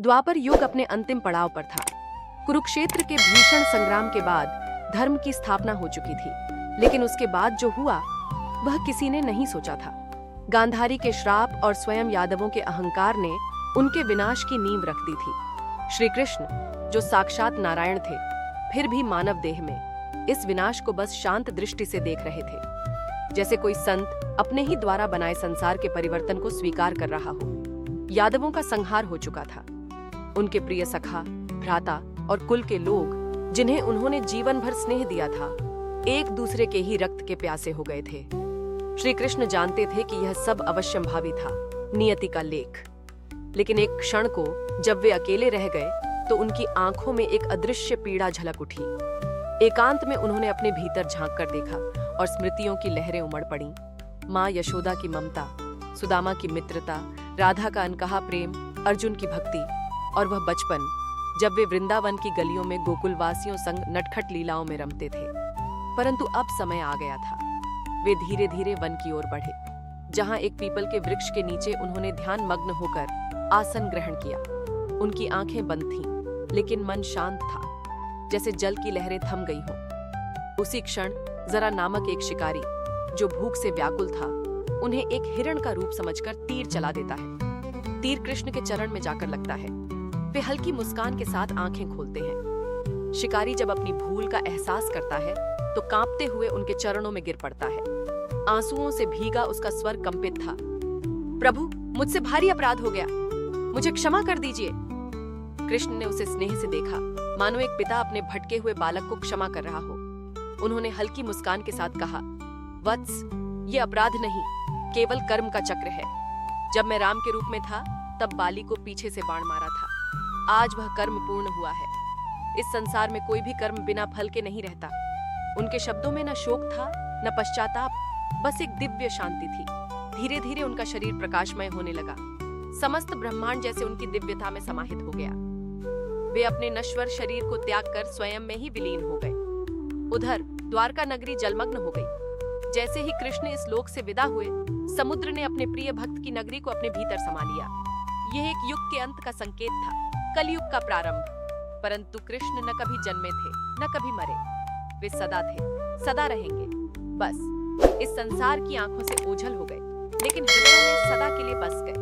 द्वापर युग अपने अंतिम पड़ाव पर था। कुरुक्षेत्र के भीषण संग्राम के बाद धर्म की स्थापना हो चुकी थी, लेकिन उसके बाद जो हुआ वह किसी ने नहीं सोचा था। गांधारी के श्राप और स्वयं यादवों के अहंकार ने उनके विनाश की नींव रख दी थी। श्री कृष्ण, जो साक्षात नारायण थे, फिर भी मानव देह में इस विनाश को बस शांत दृष्टि से देख रहे थे, जैसे कोई संत अपने ही द्वारा बनाए संसार के परिवर्तन को स्वीकार कर रहा हो। यादवों का संहार हो चुका था। उनके प्रिय सखा, भ्राता और कुल के लोग, जिन्हें उन्होंने जीवन भर स्नेह दिया था, एक दूसरे के ही रक्त के प्यासे हो गए थे। श्री कृष्ण जानते थे कि यह सब अवश्यंभावी था, नियति का लेख। लेकिन एक क्षण को जब वे अकेले रह गए तो उनकी आंखों में एक अदृश्य पीड़ा झलक उठी। एकांत में उन्होंने अपने भीतर झांक कर देखा और स्मृतियों की लहरें उमड़ पड़ी। माँ यशोदा की ममता, सुदामा की मित्रता, राधा का अनकहा प्रेम, अर्जुन की भक्ति और वह बचपन जब वे वृंदावन की गलियों में गोकुलवासियों संग नटखट लीलाओं में रमते थे। परंतु अब समय आ गया था। वे धीरे धीरे वन की ओर बढ़े, जहां एक पीपल के वृक्ष के नीचे उन्होंने ध्यान मग्न होकर आसन ग्रहण किया। उनकी आंखें बंद थीं, लेकिन मन शांत था, जैसे जल की लहरें थम गई हों। उसी क्षण जरा नामक एक शिकारी, जो भूख से व्याकुल था, उन्हें एक हिरण का रूप समझकर तीर चला देता है। तीर कृष्ण के चरण में जाकर लगता है। वे हल्की मुस्कान के साथ आंखें खोलते हैं। शिकारी जब अपनी भूल का एहसास करता है तो कांपते हुए उनके चरणों में गिर पड़ता है। आंसुओं से भीगा उसका स्वर कंपित था। प्रभु, मुझसे भारी अपराध हो गया, मुझे क्षमा कर दीजिए। कृष्ण ने उसे स्नेह से देखा, मानो एक पिता अपने भटके हुए बालक को क्षमा कर रहा हो। उन्होंने हल्की मुस्कान के साथ कहा, वत्स, ये अपराध नहीं, केवल कर्म का चक्र है। जब मैं राम के रूप में था तब बाली को पीछे से बाण मारा था। आज वह कर्म पूर्ण हुआ है। इस संसार में कोई भी कर्म बिना फल के नहीं रहता। उनके शब्दों में न शोक था, न पश्चाताप, बस एक दिव्य शांति थी। धीरे धीरे उनका शरीर प्रकाशमय होने लगा। समस्त ब्रह्मांड जैसे उनकी दिव्यता में समाहित हो गया। वे अपने नश्वर शरीर को त्याग कर स्वयं में ही विलीन हो गए। उधर द्वारका नगरी जलमग्न हो गई। जैसे ही कृष्ण इस लोक से विदा हुए, समुद्र ने अपने प्रिय भक्त की नगरी को अपने भीतर समा लिया। यह एक युग के अंत का संकेत था, कलयुग का प्रारंभ। परंतु कृष्ण न कभी जन्मे थे, न कभी मरे। वे सदा थे, सदा रहेंगे। बस इस संसार की आंखों से ओझल हो गए, लेकिन हृदयों में सदा के लिए बस गए।